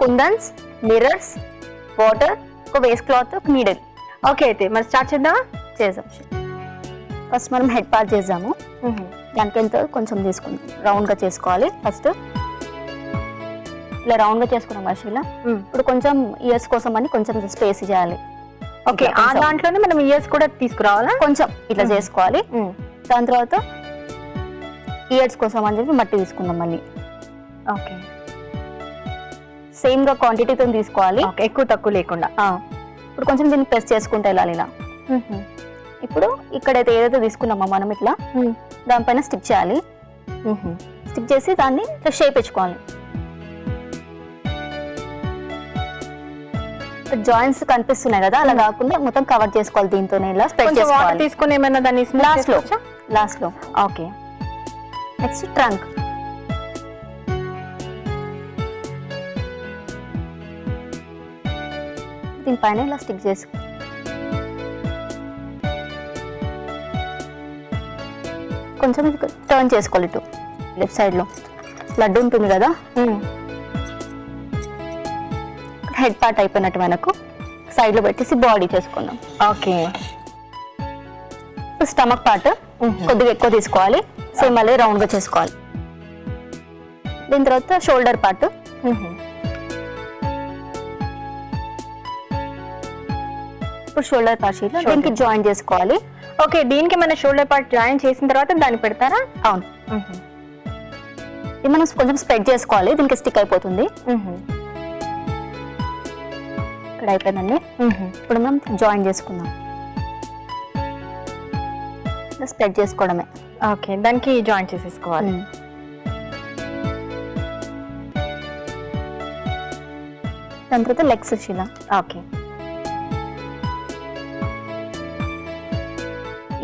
కుందన్స్, మిర్రర్స్, వాటర్, ఒక వేస్ట్ క్లాత్, ఒక నీడల్. ఓకే, అయితే మరి స్టార్ట్ చేద్దామా? చేద్దాం. ఫస్ట్ మనం హెడ్ పార్ట్ చేద్దాము. దానికి ఎంత కొంచెం తీసుకుందాం, రౌండ్ గా చేసుకోవాలి. ఫస్ట్ ఇలా రౌండ్ గా చేసుకున్నాం వర్షిలా. ఇప్పుడు కొంచెం ఇయర్స్ కోసం అని కొంచెం స్పేస్ చేయాలి. ఓకే, ఆ దాంట్లోనే మనం ఇయర్స్ కూడా తీసుకురావాలా? కొంచెం ఇట్లా చేసుకోవాలి. దాని తర్వాత ఇయర్స్ కోసం అని చెప్పి మట్టి తీసుకుందాం మళ్ళీ. ఓకే, సేమ్ గా క్వాంటిటీతో తీసుకోవాలి, ఎక్కువ తక్కువ లేకుండా. ఇప్పుడు కొంచెం దీన్ని ప్రెస్ చేసుకుంటూ వెళ్ళాలి ఇలా. ఇప్పుడు ఇక్కడైతే ఏదైతే తీసుకున్నామో మనం ఇట్లా దానిపైన స్టిక్ చేయాలి. స్టిక్ చేసి దాన్ని ఇట్లా షేప్ ఇచ్చుకోవాలి. జాయింట్స్ కనిపిస్తున్నాయి కదా, అలా కాకుండా మొత్తం కవర్ చేసుకోవాలి. దీంతోనే ఇలా స్ప్రెడ్ చేసుకోవాలి. తీసుకుని ఏమైనా దాన్ని లాస్ట్ లో. Okay, next trunk. దీనిపైన ఇలా స్టిక్ చేసుకో. కొంచెం టర్న్ చేసుకోవాలి ఇటు లెఫ్ట్ సైడ్ లో. లడ్డు ఉంటుంది కదా, హెడ్ పార్ట్ అయిపోయినట్టు మనకు సైడ్ లో పెట్టేసి బాడీ చేసుకుందాం. ఓకే, స్టమక్ పార్ట్ కొద్దిగా ఎక్కువ తీసుకోవాలి. సేమ్ మళ్ళీ రౌండ్ గా చేసుకోవాలి. దీని తర్వాత షోల్డర్ పార్ట్. ఇప్పుడు షోల్డర్ పార్ట్ షీట్ దీనికి జాయిన్ చేసుకోవాలి. ఓకే, దీనికి మన షోల్డర్ పార్ట్ జాయిన్ చేసిన తర్వాత దాన్ని పెడతారా? అవును. ఇది మనం కొంచెం స్ప్రెడ్ చేసుకోవాలి, దీనికి స్టిక్ అయిపోతుంది. ఇక్కడ అయిపోయిందండి. ఇప్పుడు మనం జాయిన్ చేసుకుందాం. స్ప్రెడ్ చేసుకోవడమే. ఓకే, దానికి జాయిన్ చేసేసుకోవాలి. దాని తర్వాత లెగ్స్ ఇలా ఓకే,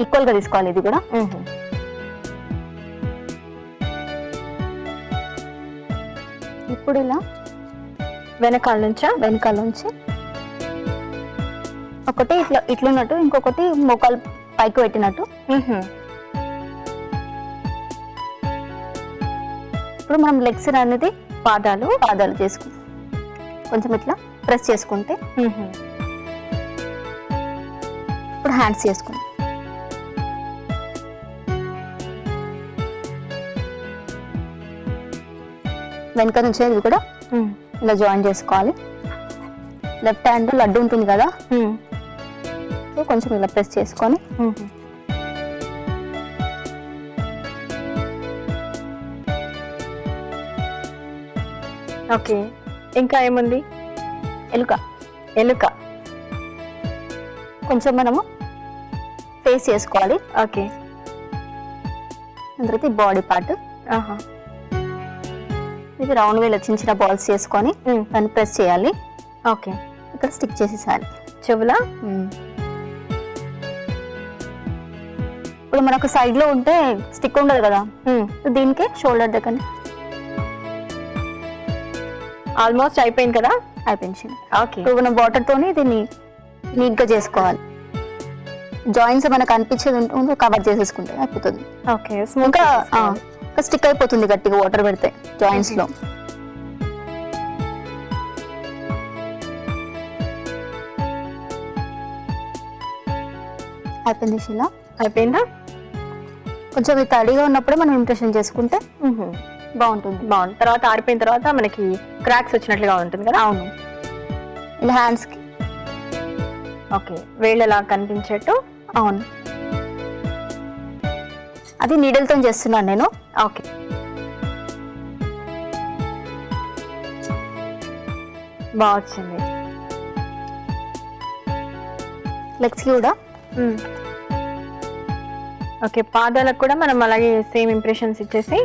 ఈక్వల్ గా తీసుకోవాలి. ఇది కూడా ఇప్పుడు ఇలా వెనకాల నుంచి ఒకటి ఇట్లా ఇట్లున్నట్టు, ఇంకొకటి మోకాలు పైకి పెట్టినట్టు. ఇప్పుడు మనం లెగ్స్ అనేది పాదాలు చేసుకుంటాం. కొంచెం ఇట్లా ప్రెస్ చేసుకుంటే ఇప్పుడు హ్యాండ్స్ చేసుకుంటాం. వెనక నుంచి ఇది కూడా ఇలా జాయిన్ చేసుకోవాలి. లెఫ్ట్ హ్యాండ్ లడ్డు ఉంటుంది కదా, కొంచెం ఇలా ప్రెస్ చేసుకొని ఓకే. ఇంకా ఏముంది? ఎలుక కొంచెం మనము ఫేస్ చేసుకోవాలి. ఓకే, తర్వాత బాడీ పార్ట్ ఇది రౌండ్ వేలో చిన్న చిన్న బాల్స్ చేసుకొని దాన్ని ప్రెస్ చేయాలి. ఓకే, ఇక్కడ స్టిక్ చేసేసారి చెవులా. ఇప్పుడు మనకు సైడ్ లో ఉంటే స్టిక్ ఉండదు కదా, దీనికి షోల్డర్ దగ్గర ఆల్మోస్ట్ అయిపోయింది కదా. అయిపోయింది. ఓకే, ఇప్పుడు మనం వాటర్ తోని దీన్ని నీట్ గా చేసుకోవాలి. జాయింట్స్ మనకు అనిపించేది ఉంటుంది కవర్ చేసేసుకుంటే అయిపోతుంది. ఓకే, ఇంకా స్టిక్ అయిపోతుంది గట్టిగా వాటర్ పెడితే జాయింట్స్ లో. అయిపోయింది శిలా. అయిపోయిందా? కొంచెం ఇది తడిగా ఉన్నప్పుడే మనం ఇంప్రెషన్ చేసుకుంటే బాగుంటుంది. తర్వాత ఆరిపోయిన తర్వాత మనకి క్రాక్స్ వచ్చినట్లుగా ఉంటుంది కదా. అవును, ఇలా హ్యాండ్స్ కి. ఓకే, వేళ్ళలా కనిపించేట్టు. అవును, అది నీడలతో చేస్తున్నాను నేను. ఓకే, బాగా వచ్చింది. లెగ్స్ కి కూడా. ఓకే, పాదాలకు కూడా మనం అలాగే సేమ్ ఇంప్రెషన్స్ ఇచ్చేసి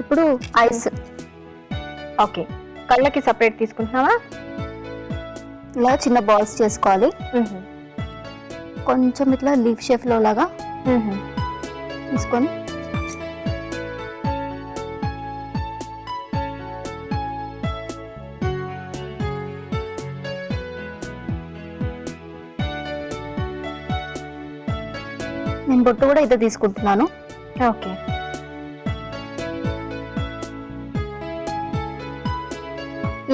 ఇప్పుడు ఐస్. ఓకే, కళ్ళకి సపరేట్ తీసుకుంటున్నావా? ఇలా చిన్న బాల్స్ చేసుకోవాలి. కొంచెం ఇట్లా లీఫ్ షేప్ లో లాగా తీసుకొని నేను బొట్టు కూడా ఇదే తీసుకుంటున్నాను. ఓకే,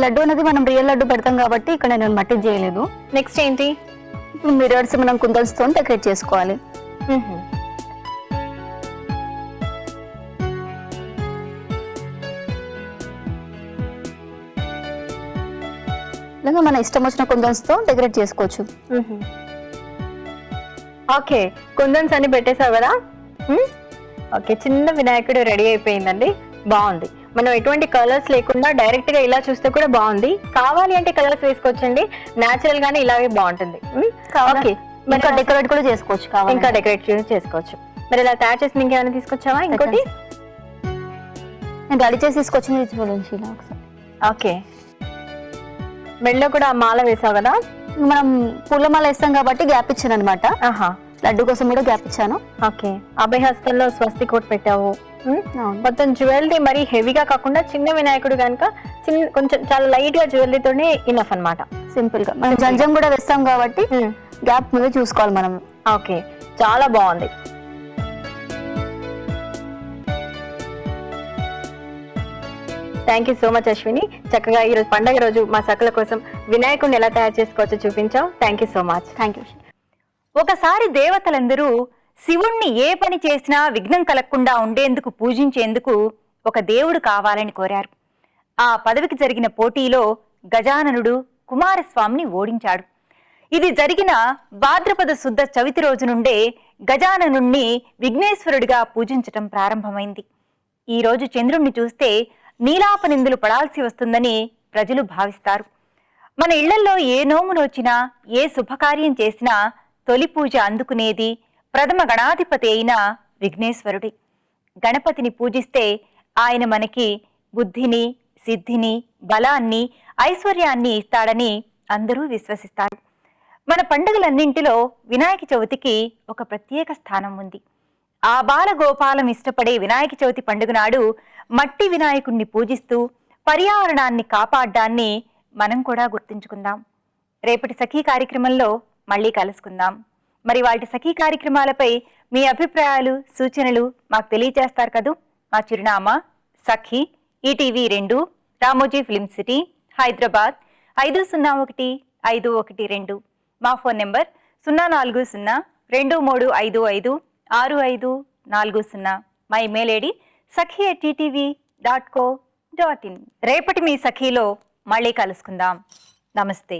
లడ్డు అనేది మనం రియల్ లడ్డు పెడతాం కాబట్టి ఇక్కడ నేను మట్టి చేయలేదు. నెక్స్ట్ ఏంటి? ఇప్పుడు మిరర్స్ మనం కుందల్స్తో డెకరేట్ చేసుకోవాలి. ఇలాగా మన ఇష్టం వచ్చిన కుందన్స్తో డెకరేట్ చేసుకోవచ్చు. ఓకే, కుందన్స్ అన్ని పెట్టేసావు కదా. ఓకే, చిన్న వినాయకుడు రెడీ అయిపోయిందండి. బాగుంది. మనం ఎటువంటి కలర్స్ లేకుండా డైరెక్ట్ గా ఇలా చూస్తే కూడా బాగుంది. కావాలి అంటే కలర్స్ వేసుకోవచ్చండి, నేచురల్ గానే ఇలాగే బాగుంటుంది. ఓకే, ఇంకా డెకరేట్ కూడా చేసుకోవచ్చు. ఇంకా డెకరేట్ చేసుకోవచ్చు. మరి ఇలా తయారు చేసి ఇంకేమైనా తీసుకొచ్చావా? ఇంకోటి నేను రెడీ చేసి తీసుకొచ్చింది చూడండి ఇలా ఒకసారి. ఓకే, మెడలో కూడా మాల వేసావు కదా. మనం పూల మాల వేస్తాం కాబట్టి గ్యాప్ ఇచ్చాను అనమాట. లడ్డు కోసం కూడా గ్యాప్ ఇచ్చాను. ఓకే, అభయహస్తంలో స్వస్తి కోట్ పెట్టావు. మొత్తం జ్యువెలరీ మరి హెవీగా కాకుండా చిన్న వినాయకుడు కనుక కొంచెం చాలా లైట్ గా జ్యువెలరీతోనే ఇనఫ్ అన్నమాట. సింపుల్ గా మనం జంజం కూడా వేస్తాం కాబట్టి గ్యాప్ మీద చూసుకోవాలి మనం. ఓకే, చాలా బాగుంది. Thank you so much Ashwini. చక్కగా ఈ రోజు పండగ రోజు మా సకల కోసం వినాయకుడిని ఎలా తయారు చేసుకోవచ్చో చూపించావు. Thank you so much. Thank you. ఒకసారి దేవతలందరూ శివుణ్ణి ఏ పని చేసినా విఘ్నం కలగకుండా ఉండేందుకు పూజించేందుకు ఒక దేవుడు కావాలని కోరారు. ఆ పదవికి జరిగిన పోటీలో గజాననుడు కుమారస్వామిని ఓడించాడు. ఇది జరిగిన భాద్రపద శుద్ధ చవితి రోజు నుండే గజాననుణ్ణి విఘ్నేశ్వరుడిగా పూజించటం ప్రారంభమైంది. ఈ రోజు చంద్రుణ్ణి చూస్తే నీలాపనిందులు పడాల్సి వస్తుందని ప్రజలు భావిస్తారు. మన ఇళ్లల్లో ఏ నోము నోచినా, ఏ శుభకార్యం చేసినా తొలి పూజ అందుకునేది ప్రథమ గణాధిపతి అయిన విఘ్నేశ్వరుడి. గణపతిని పూజిస్తే ఆయన మనకి బుద్ధిని, సిద్ధిని, బలాన్ని, ఐశ్వర్యాన్ని ఇస్తాడని అందరూ విశ్వసిస్తారు. మన పండుగలన్నింటిలో వినాయక చవితికి ఒక ప్రత్యేక స్థానం ఉంది. ఆ బాలగోపాలం ఇష్టపడే వినాయక చవితి పండుగ నాడు మట్టి వినాయకుణ్ణి పూజిస్తూ పర్యావరణాన్ని కాపాడ్డాన్ని మనం కూడా గుర్తుంచుకుందాం. రేపటి సఖీ కార్యక్రమంలో మళ్ళీ కలుసుకుందాం. మరి వాటి సఖీ కార్యక్రమాలపై మీ అభిప్రాయాలు, సూచనలు మాకు తెలియజేస్తారు కదూ. మా చిరునామా Sakhi, ETV 2, Ramoji film city, Hyderabad 501512. మా ఫోన్ నెంబర్ 04023556540. మా ఇమెయిల్ ఐడి sakhi@ttv.co.in. రేపటి మీ సఖీలో మళ్ళీ కలుసుకుందాం. నమస్తే.